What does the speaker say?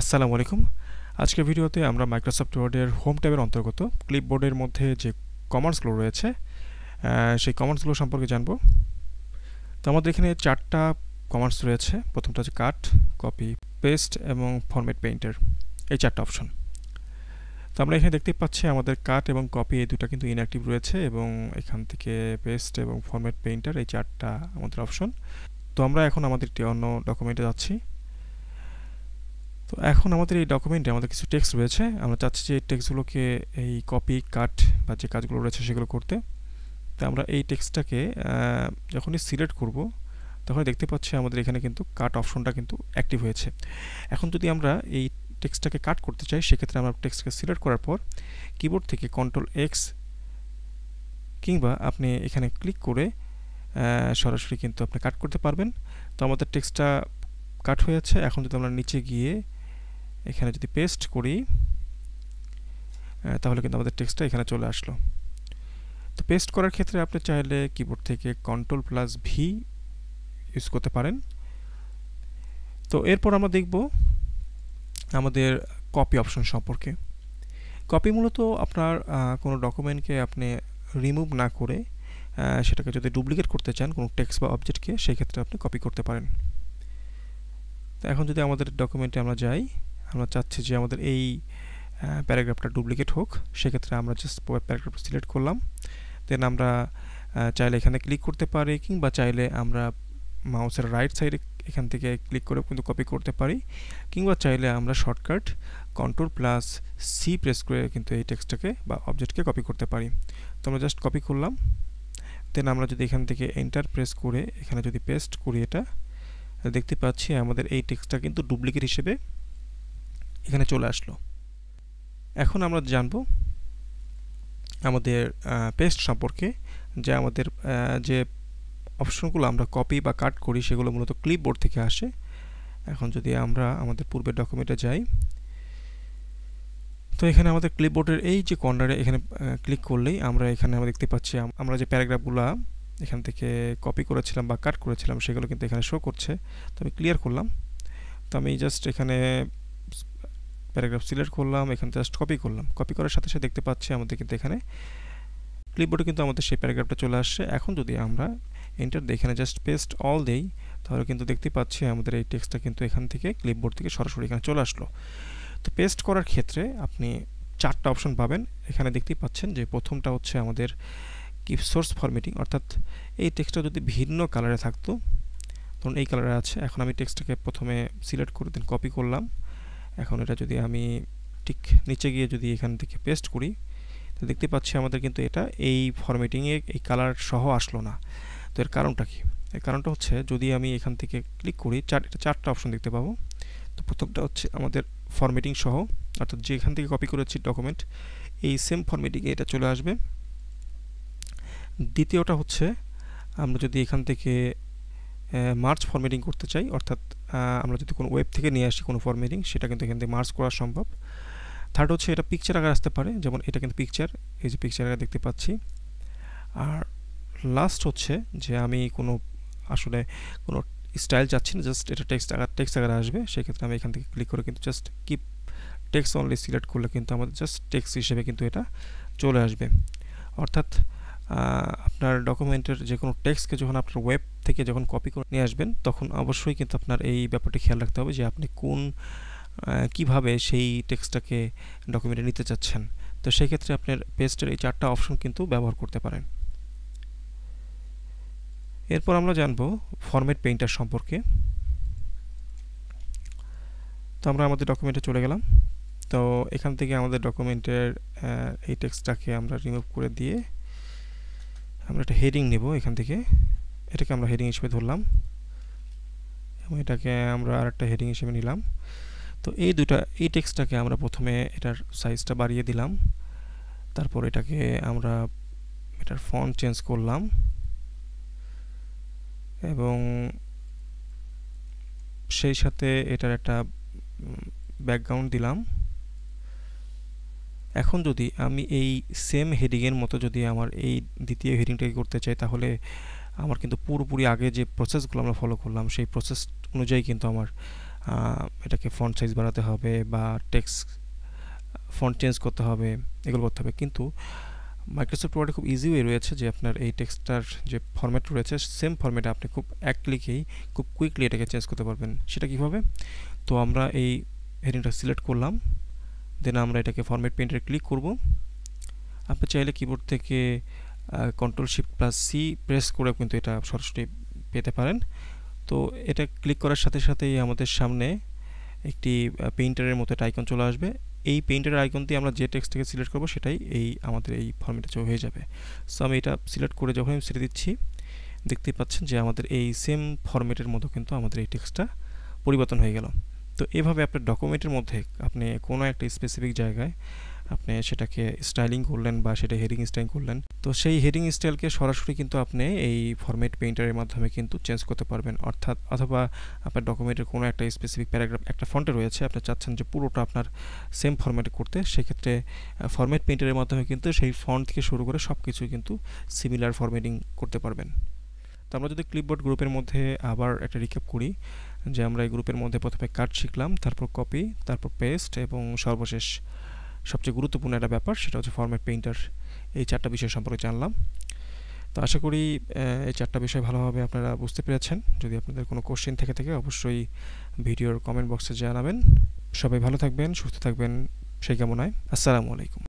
আসসালামু আলাইকুম। আজকের ভিডিওতে আমরা মাইক্রোসফট ওয়ার্ডের হোম ট্যাবের অন্তর্গত ক্লিপবোর্ডের মধ্যে যে কমান্ডসগুলো রয়েছে সেই কমান্ডসগুলো সম্পর্কে জানব। তো আমাদের এখানে 4টা কমান্ডস রয়েছে। প্রথমটা হচ্ছে কাট, কপি, পেস্ট এবং ফরম্যাট পেইন্টার, এই 4টা অপশন। তো আমরা এখানে দেখতেই পাচ্ছি আমাদের কাট এবং কপি এই দুটো কিন্তু ইনঅ্যাক্টিভ রয়েছে, এবং এখান থেকে পেস্ট এবং ফরম্যাট পেইন্টার এই 4টা আমাদের অপশন। তো আমরা এখন আমাদের একটি অন্য ডকুমেন্টে যাচ্ছি। তো এখন আমাদের এই ডকুমেন্টে আমাদের কিছু টেক্সট রয়েছে। আমরা চাচ্ছি যে এই টেক্সটগুলোকে এই কপি, কাট বা যে কাজগুলো রয়েছে সেগুলো করতে। তো আমরা এই টেক্সটটাকে যখনই সিলেক্ট করব তখন দেখতে পাচ্ছি আমাদের এখানে কিন্তু কাট অপশনটা কিন্তু অ্যাক্টিভ হয়েছে। এখন যদি আমরা এই টেক্সটটাকে কাট করতে চাই, সেক্ষেত্রে আমরা টেক্সটকে সিলেক্ট করার পর কিবোর্ড থেকে কন্ট্রোল এক্স কিংবা আপনি এখানে ক্লিক করে সরাসরি কিন্তু আপনি কাট করতে পারবেন। তো আমাদের টেক্সটটা কাট হয়েছে। এখন যদি আমরা নিচে গিয়ে এখানে যদি পেস্ট করি তাহলে কিন্তু আমাদের টেক্সটটা এখানে চলে আসলো। তো পেস্ট করার ক্ষেত্রে আপনি চাইলে কিবোর্ড থেকে Ctrl+V ইউজ করতে পারেন। তো এরপর আমরা দেখব আমাদের কপি অপশন সম্পর্কে। কপি মূলত আপনার কোনো ডকুমেন্টকে আপনি রিমুভ না করে সেটাকে যদি ডুপ্লিকেট করতে চান কোনো টেক্সট বা অবজেক্টকে, সেই ক্ষেত্রে আপনি কপি করতে পারেন। তো এখন যদি আমাদের ডকুমেন্টে আমরা যাই, আমরা চাচ্ছি যে আমাদের এই প্যারাগ্রাফটা ডুপ্লিকেট হোক, সেক্ষেত্রে আমরা জাস্ট প্যারাগ্রাফটা সিলেক্ট করলাম। দেন আমরা চাইলে এখানে ক্লিক করতে পারি, কিংবা চাইলে আমরা মাউসের রাইট সাইডে এখান থেকে ক্লিক করে কিন্তু কপি করতে পারি, কিংবা চাইলে আমরা শর্টকাট Ctrl+C প্রেস করে কিন্তু এই টেক্সটটাকে বা অবজেক্টকে কপি করতে পারি। তো আমরা জাস্ট কপি করলাম। দেন আমরা যদি এখান থেকে এন্টার প্রেস করে এখানে যদি পেস্ট করি, এটা দেখতে পাচ্ছি আমাদের এই টেক্সটটা কিন্তু ডুপ্লিকেট হিসেবে এখানে চলে আসলো। এখন আমরা জানব আমাদের পেস্ট সম্পর্কে, যে আমাদের যে অপশনগুলো আমরা কপি বা কাট করি সেগুলো মূলত ক্লিপবোর্ড থেকে আসে। এখন যদি আমরা আমাদের পূর্বের ডকুমেন্টে যাই, তো এখানে আমাদের ক্লিপবোর্ডের এই যে কর্নারে এখানে ক্লিক করলেই আমরা এখানে দেখতে পাচ্ছি আমরা যে প্যারাগ্রাফগুলো এখান থেকে কপি করেছিলাম বা কাট করেছিলাম সেগুলো কিন্তু এখানে শো করছে। তো আমি ক্লিয়ার করলাম। তো আমি জাস্ট এখানে প্যারাগ্রাফ সিলেক্ট করলাম, এখানে জাস্ট কপি করলাম। কপি করার সাথে সাথে দেখতে পাচ্ছি আমাদের কিন্তু এখানে ক্লিপবোর্ডে কিন্তু আমাদের সেই প্যারাগ্রাফটা চলে আসছে। এখন যদি আমরা এন্টার দিয়ে এখানে জাস্ট পেস্ট অল দেই, তাহলে কিন্তু দেখতে পাচ্ছি আমাদের এই টেক্সটটা কিন্তু এখান থেকে ক্লিপবোর্ড থেকে সরাসরি এখানে চলে আসলো। তো পেস্ট করার ক্ষেত্রে আপনি 4টা অপশন পাবেন। এখানে দেখতেই পাচ্ছেন যে প্রথমটা হচ্ছে আমাদের কিপ সোর্স ফরম্যাটিং, অর্থাৎ এই টেক্সটটা যদি ভিন্ন কালারে থাকতো, ধরুন এই কালারে আছে। এখন আমি টেক্সটটাকে প্রথমে সিলেক্ট করে দেন কপি করলাম। এখন এটা যদি আমি ঠিক নিচে গিয়ে যদি এখান থেকে পেস্ট করি, তো দেখতে পাচ্ছি আমাদের কিন্তু এটা এই ফরম্যাটিংয়ে এই কালার সহ আসলো না। তো এর কারণটা কি? এর কারণটা হচ্ছে যদি আমি এখান থেকে ক্লিক করি, এটা 4টা অপশন দেখতে পাবো। তো প্রথমটা হচ্ছে আমাদের ফরম্যাটিং সহ, অর্থাৎ যেখান থেকে কপি করেছি ডকুমেন্ট এই সেম ফরম্যাটিংয়ে এটা চলে আসবে। দ্বিতীয়টা হচ্ছে আমরা যদি এখান থেকে মার্জ ফরম্যাটিং করতে চাই, অর্থাৎ আমরা যদি কোনো ওয়েব থেকে নিয়ে আসি কোনো ফরম্যাটিং, সেটা কিন্তু এখান থেকে মার্জ করা সম্ভব। থার্ড হচ্ছে এটা পিকচার আকারে আসতে পারে, যেমন এটা কিন্তু পিকচার, এই যে পিকচার আকারে দেখতে পাচ্ছি। আর লাস্ট হচ্ছে যে আমি কোনো আসলে কোনো স্টাইল চাচ্ছি না, জাস্ট এটা টেক্সট আকারে আসবে, সেক্ষেত্রে আমি এখান থেকে ক্লিক করে কিন্তু just keep text only select করলে কিন্তু আমাদের জাস্ট টেক্সট হিসেবে কিন্তু এটা চলে আসবে। অর্থাৎ আপনার ডকুমেন্টের যে কোনো টেক্সটকে যখন আপনার ওয়েব থেকে যখন কপি করে নিয়ে আসবেন, তখন অবশ্যই কিন্তু আপনার এই ব্যাপারটি খেয়াল রাখতে হবে যে আপনি কিভাবে সেই টেক্সটটাকে ডকুমেন্টে নিতে চাচ্ছেন। তো সেই ক্ষেত্রে আপনার পেস্টের এই 4টা অপশন কিন্তু ব্যবহার করতে পারেন। এরপর আমরা জানব ফরম্যাট পেইন্টার সম্পর্কে। তো আমরা আমাদের ডকুমেন্টে চলে গেলাম। তো এখান থেকে আমাদের ডকুমেন্টের এই টেক্সটটাকে আমরা রিমুভ করে দিয়ে আমরা একটা হেডিং নেব। এখান থেকে এটাকে আমরা হেডিং হিসেবে ধরলাম, এবং এটাকে আমরা আরেকটা হেডিং হিসেবে নিলাম। তো এই টেক্সটটাকে আমরা প্রথমে এটার সাইজটা বাড়িয়ে দিলাম, তারপর এটাকে আমরা এটার ফন্ট চেঞ্জ করলাম, এবং সেই সাথে এটার একটা ব্যাকগ্রাউন্ড দিলাম। এখন যদি আমি এই সেম হেডিংয়ের মতো যদি আমার এই দ্বিতীয় হেডিংটাকে করতে চাই, তাহলে আমার কিন্তু পুরোপুরি আগে যে প্রসেসগুলো আমরা ফলো করলাম সেই প্রসেস অনুযায়ী কিন্তু আমার এটাকে ফন্ট সাইজ বাড়াতে হবে বা টেক্সট ফন্ট চেঞ্জ করতে হবে, এগুলো করতে হবে। কিন্তু মাইক্রোসফট ওয়ার্ডে খুব ইজি ওয়ে রয়েছে যে আপনার এই টেক্সটটার যে ফরম্যাট রয়েছে সেম ফরম্যাটে আপনি খুব এক ক্লিকেই খুব কুইকলি এটাকে চেঞ্জ করতে পারবেন। সেটা কীভাবে? তো আমরা এই হেডিংটা সিলেক্ট করলাম, দেন আমরা এটাকে ফরম্যাট পেইন্টারে ক্লিক করব। আপনি চাইলে কিবোর্ড থেকে Ctrl+Shift+C প্রেস করে কিন্তু এটা সরাসরি পেতে পারেন। তো এটা ক্লিক করার সাথে সাথেই আমাদের সামনে একটি পেইন্টারের মতো একটা আইকন চলে আসবে। এই পেইন্টারের আইকন দিয়ে আমরা যে টেক্সটটাকে সিলেক্ট করব সেটাই আমাদের এই ফরম্যাটে হয়ে যাবে। সো আমি এটা সিলেক্ট করে যখন আমি ছেড়ে দিচ্ছি, দেখতেই পাচ্ছেন যে আমাদের এই সেম ফরম্যাটের মতো কিন্তু আমাদের এই টেক্সটটা পরিবর্তন হয়ে গেল। তো এভাবে আপনার ডকুমেন্টের মধ্যে আপনি কোনো একটা স্পেসিফিক জায়গায় আপনি সেটাকে স্টাইলিং করলেন বা সেটা হেডিং স্টাইল করলেন, তো সেই হেডিং স্টাইলকে সরাসরি কিন্তু আপনি এই ফরম্যাট পেইন্টারের মাধ্যমে কিন্তু চেঞ্জ করতে পারবেন। অথবা আপনার ডকুমেন্টের কোনো একটা স্পেসিফিক প্যারাগ্রাফ একটা ফন্টে রয়েছে, আপনি চাচ্ছেন যে পুরোটা আপনার সেম ফরম্যাটে করতে, সেক্ষেত্রে ফরম্যাট পেইন্টারের মাধ্যমে কিন্তু সেই ফন্ট থেকে শুরু করে সব কিছু কিন্তু সিমিলার ফরম্যাটিং করতে পারবেন। তো আমরা যদি ক্লিপবোর্ড গ্রুপের মধ্যে আবার একটা রিক্যাপ করি, যে আমরা এই গ্রুপের মধ্যে প্রথমে কাট শিখলাম, তারপর কপি, তারপর পেস্ট এবং সর্বশেষ সবচেয়ে গুরুত্বপূর্ণ একটা ব্যাপার সেটা হচ্ছে ফরম্যাট পেইন্টার। এই 4টা বিষয় সম্পর্কে জানলাম। তো আশা করি এই 4টা বিষয় ভালোভাবে আপনারা বুঝতে পেরেছেন। যদি আপনাদের কোনো কোশ্চেন থেকে থাকে অবশ্যই ভিডিওর কমেন্ট বক্সে জানাবেন। সবাই ভালো থাকবেন, সুস্থ থাকবেন সেই কামনায়। আসসালামু আলাইকুম।